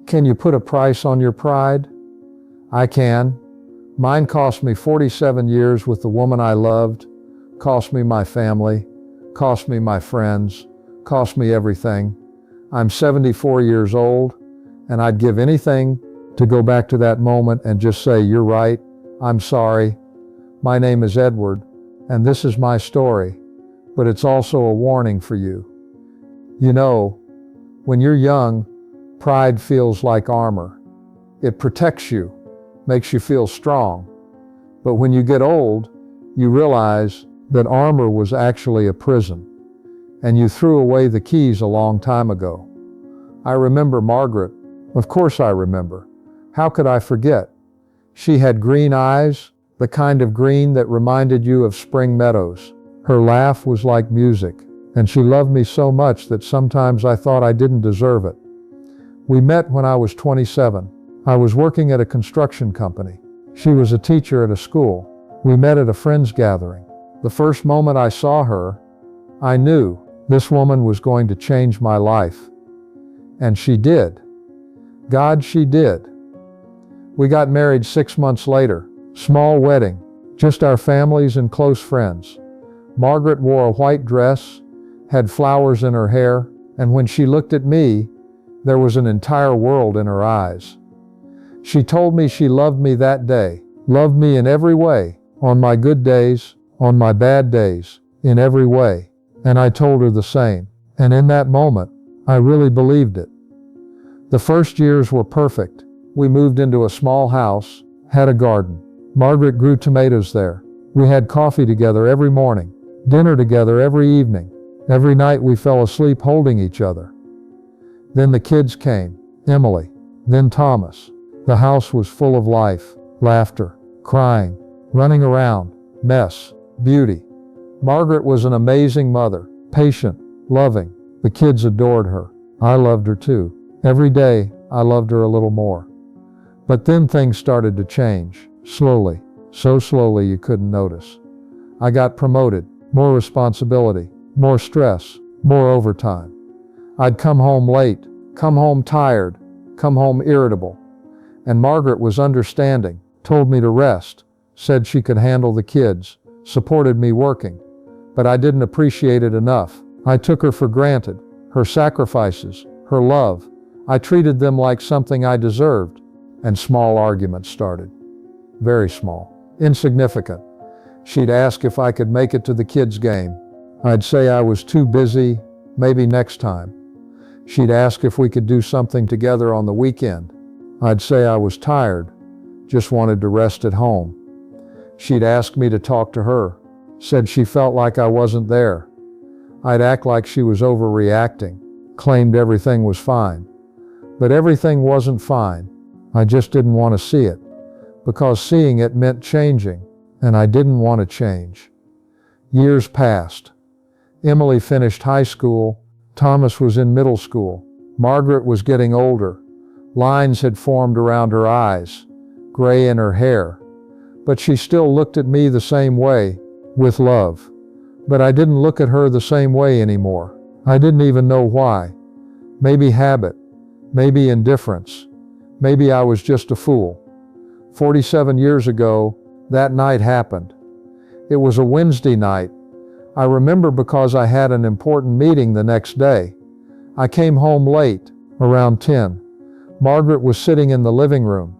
Can you put a price on your pride? I can. Mine cost me 47 years with the woman I loved, cost me my family, cost me my friends, cost me everything. I'm 74 years old, and I'd give anything to go back to that moment and just say, you're right, I'm sorry. My name is Edward, and this is my story, but it's also a warning for you. You know, when you're young, pride feels like armor. It protects you, makes you feel strong. But when you get old, you realize that armor was actually a prison, and you threw away the keys a long time ago. I remember Margaret. Of course I remember. How could I forget? She had green eyes, the kind of green that reminded you of spring meadows. Her laugh was like music, and she loved me so much that sometimes I thought I didn't deserve it. We met when I was 27. I was working at a construction company. She was a teacher at a school. We met at a friend's gathering. The first moment I saw her, I knew this woman was going to change my life. And she did. God, she did. We got married 6 months later. Small wedding, just our families and close friends. Margaret wore a white dress, had flowers in her hair, and when she looked at me, there was an entire world in her eyes. She told me she loved me that day, loved me in every way, on my good days, on my bad days, in every way. And I told her the same. And in that moment, I really believed it. The first years were perfect. We moved into a small house, had a garden. Margaret grew tomatoes there. We had coffee together every morning, dinner together every evening. Every night we fell asleep holding each other. Then the kids came, Emily, then Thomas. The house was full of life, laughter, crying, running around, mess, beauty. Margaret was an amazing mother, patient, loving. The kids adored her. I loved her too. Every day, I loved her a little more. But then things started to change, slowly, so slowly you couldn't notice. I got promoted, more responsibility, more stress, more overtime. I'd come home late, come home tired, come home irritable. And Margaret was understanding, told me to rest, said she could handle the kids, supported me working. But I didn't appreciate it enough. I took her for granted, her sacrifices, her love. I treated them like something I deserved, and small arguments started. Very small, insignificant. She'd ask if I could make it to the kids' game. I'd say I was too busy, maybe next time. She'd ask if we could do something together on the weekend. I'd say I was tired, just wanted to rest at home. She'd ask me to talk to her, said she felt like I wasn't there. I'd act like she was overreacting, claimed everything was fine. But everything wasn't fine. I just didn't want to see it, because seeing it meant changing, and I didn't want to change. Years passed. Emily finished high school. Thomas was in middle school. Margaret was getting older. Lines had formed around her eyes, gray in her hair. But she still looked at me the same way, with love. But I didn't look at her the same way anymore. I didn't even know why. Maybe habit, maybe indifference. Maybe I was just a fool. 47 years ago, that night happened. It was a Wednesday night. I remember because I had an important meeting the next day. I came home late, around 10. Margaret was sitting in the living room.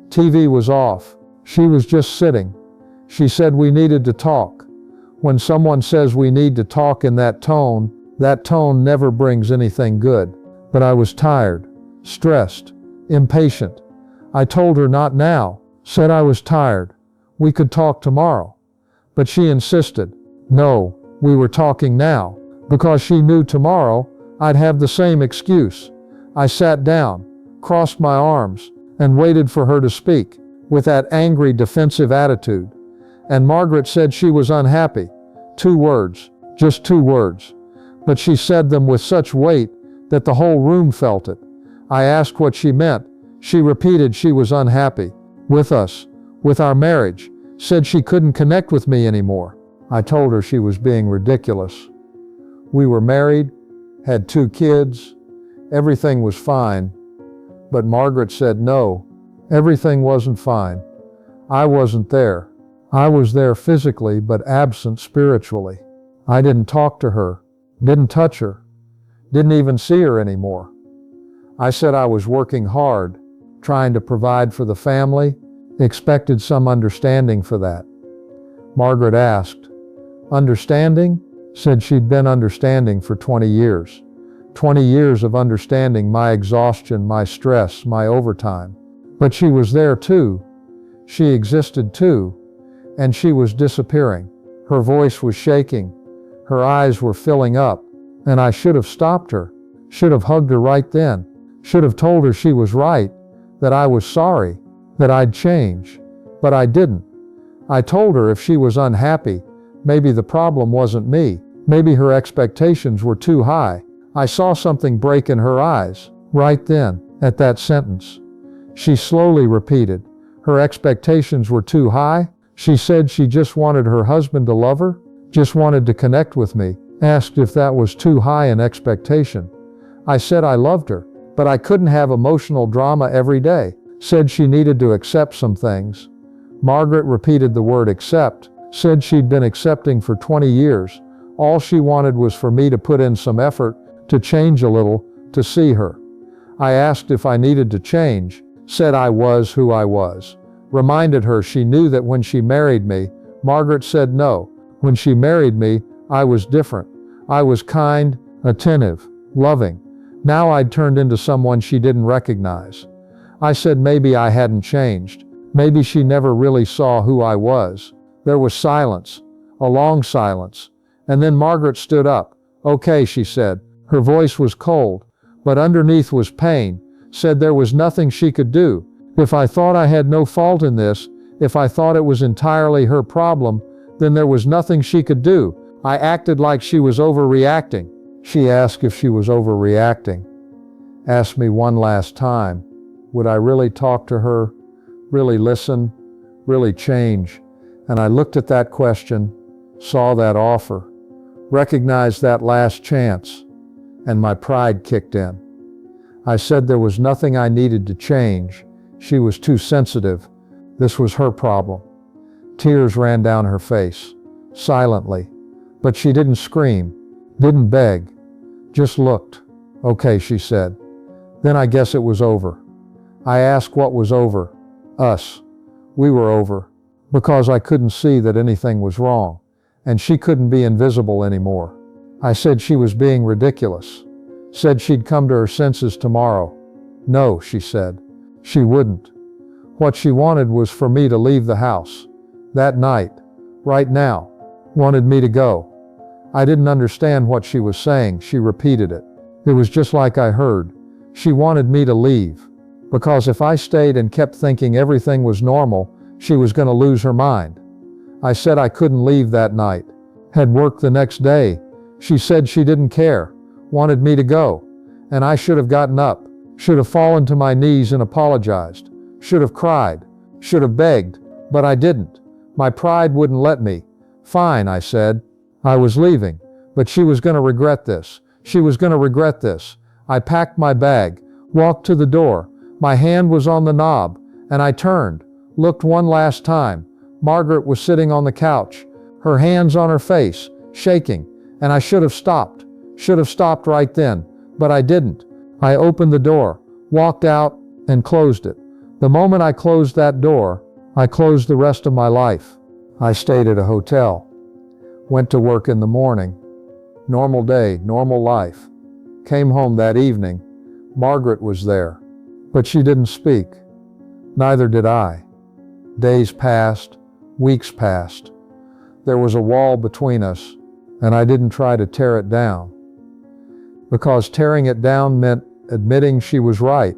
TV was off. She was just sitting. She said we needed to talk. When someone says we need to talk in that tone never brings anything good. But I was tired, stressed, impatient. I told her not now, said I was tired. We could talk tomorrow. But she insisted. No, we were talking now, because she knew tomorrow I'd have the same excuse. I sat down, crossed my arms, and waited for her to speak, with that angry, defensive attitude. And Margaret said she was unhappy. 2 words, just 2 words. But she said them with such weight that the whole room felt it. I asked what she meant. She repeated she was unhappy, with us, with our marriage, said she couldn't connect with me anymore. I told her she was being ridiculous. We were married, had 2 kids, everything was fine, But Margaret said no, everything wasn't fine. I wasn't there. I was there physically, but absent spiritually. I didn't talk to her, didn't touch her, didn't even see her anymore. I said I was working hard, trying to provide for the family, expected some understanding for that. Margaret asked, "Understanding?" Said she'd been understanding for 20 years. 20 years of understanding my exhaustion, my stress, my overtime. But she was there too. She existed too. And she was disappearing. Her voice was shaking. Her eyes were filling up. And I should have stopped her. Should have hugged her right then. Should have told her she was right. That I was sorry. That I'd change. But I didn't. I told her if she was unhappy, maybe the problem wasn't me. Maybe her expectations were too high. I saw something break in her eyes, right then, at that sentence. She slowly repeated, her expectations were too high. She said she just wanted her husband to love her, just wanted to connect with me, asked if that was too high an expectation. I said I loved her, but I couldn't have emotional drama every day. Said she needed to accept some things. Margaret repeated the word accept, said she'd been accepting for 20 years. All she wanted was for me to put in some effort, to change a little, to see her. I asked if I needed to change, said I was who I was. Reminded her she knew that when she married me. Margaret said no. When she married me, I was different. I was kind, attentive, loving. Now I'd turned into someone she didn't recognize. I said maybe I hadn't changed. Maybe she never really saw who I was. There was silence, a long silence. And then Margaret stood up. Okay, she said. Her voice was cold, but underneath was pain. Said there was nothing she could do. If I thought I had no fault in this, if I thought it was entirely her problem, then there was nothing she could do. I acted like she was overreacting. She asked if she was overreacting. Asked me one last time, would I really talk to her, really listen, really change? And I looked at that question, saw that offer, recognized that last chance, and my pride kicked in. I said there was nothing I needed to change. She was too sensitive. This was her problem. Tears ran down her face, silently. But she didn't scream, didn't beg, just looked. Okay, she said. Then I guess it was over. I asked what was over. Us. We were over. Because I couldn't see that anything was wrong. And she couldn't be invisible anymore. I said she was being ridiculous. Said she'd come to her senses tomorrow. No, she said. She wouldn't. What she wanted was for me to leave the house. That night. Right now. Wanted me to go. I didn't understand what she was saying. She repeated it. It was just like I heard. She wanted me to leave. Because if I stayed and kept thinking everything was normal, she was going to lose her mind. I said I couldn't leave that night. Had work the next day. She said she didn't care. Wanted me to go. And I should have gotten up. Should have fallen to my knees and apologized. Should have cried. Should have begged. But I didn't. My pride wouldn't let me. Fine, I said. I was leaving. But she was going to regret this. She was going to regret this. I packed my bag. Walked to the door. My hand was on the knob. And I turned. Looked one last time. Margaret was sitting on the couch. Her hands on her face. Shaking. And I should have stopped. Should have stopped right then. But I didn't. I opened the door. Walked out. And closed it. The moment I closed that door, I closed the rest of my life. I stayed at a hotel. Went to work in the morning. Normal day, normal life. Came home that evening. Margaret was there. But she didn't speak. Neither did I. Days passed. Weeks passed. There was a wall between us, and I didn't try to tear it down. Because tearing it down meant admitting she was right.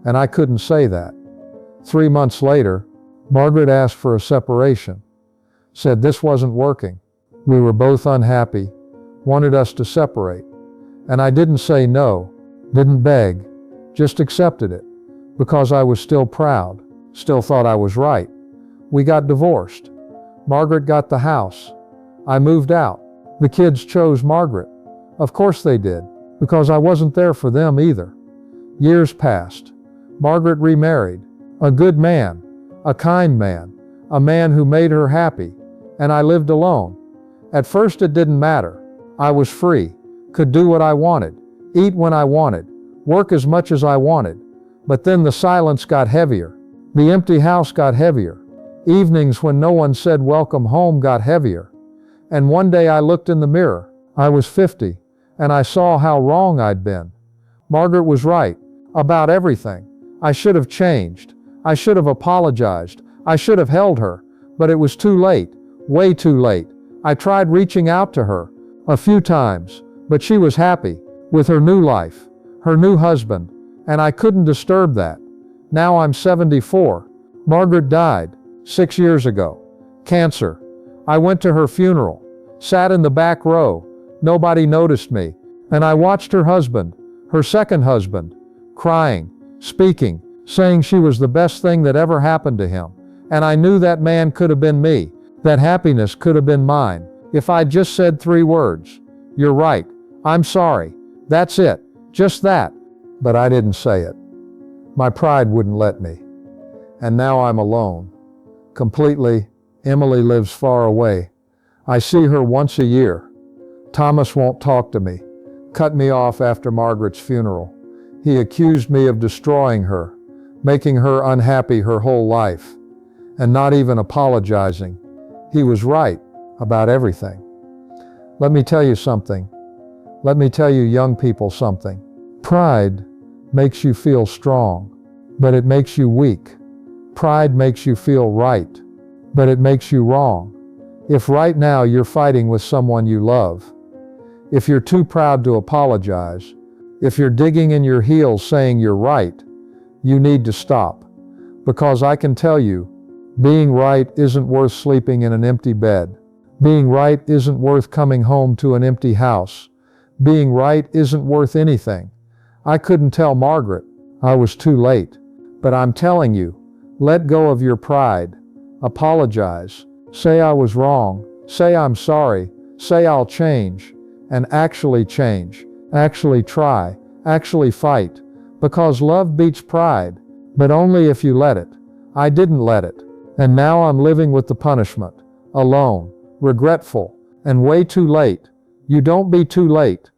And I couldn't say that. 3 months later, Margaret asked for a separation. Said this wasn't working. We were both unhappy. Wanted us to separate. And I didn't say no. Didn't beg. Just accepted it. Because I was still proud. Still thought I was right. We got divorced. Margaret got the house. I moved out. The kids chose Margaret. Of course they did. Because I wasn't there for them either. Years passed. Margaret remarried. A good man, a kind man, a man who made her happy, and I lived alone. At first it didn't matter. I was free, could do what I wanted, eat when I wanted, work as much as I wanted. But then the silence got heavier. The empty house got heavier. Evenings when no one said welcome home got heavier. And one day I looked in the mirror. I was 50, and I saw how wrong I'd been. Margaret was right about everything. I should have changed. I should have apologized. I should have held her. But it was too late, way too late. I tried reaching out to her a few times, but she was happy with her new life, her new husband, and I couldn't disturb that. Now I'm 74. Margaret died 6 years ago. Cancer. I went to her funeral, sat in the back row. Nobody noticed me, and I watched her husband, her second husband, crying, speaking, saying she was the best thing that ever happened to him. And I knew that man could have been me. That happiness could have been mine. If I'd just said 3 words. You're right. I'm sorry. That's it. Just that. But I didn't say it. My pride wouldn't let me. And now I'm alone. Completely. Emily lives far away. I see her once a year. Thomas won't talk to me. Cut me off after Margaret's funeral. He accused me of destroying her, making her unhappy her whole life, and not even apologizing. He was right about everything. Let me tell you something. Let me tell you young people something. Pride makes you feel strong, but it makes you weak. Pride makes you feel right, but it makes you wrong. If right now you're fighting with someone you love, if you're too proud to apologize, if you're digging in your heels saying you're right, you need to stop. Because I can tell you, being right isn't worth sleeping in an empty bed. Being right isn't worth coming home to an empty house. Being right isn't worth anything. I couldn't tell Margaret. I was too late. But I'm telling you, let go of your pride. Apologize. Say I was wrong. Say I'm sorry. Say I'll change. And actually change. Actually try. Actually fight. Because love beats pride. But only if you let it. I didn't let it. And now I'm living with the punishment. Alone. Regretful. And way too late. You don't be too late.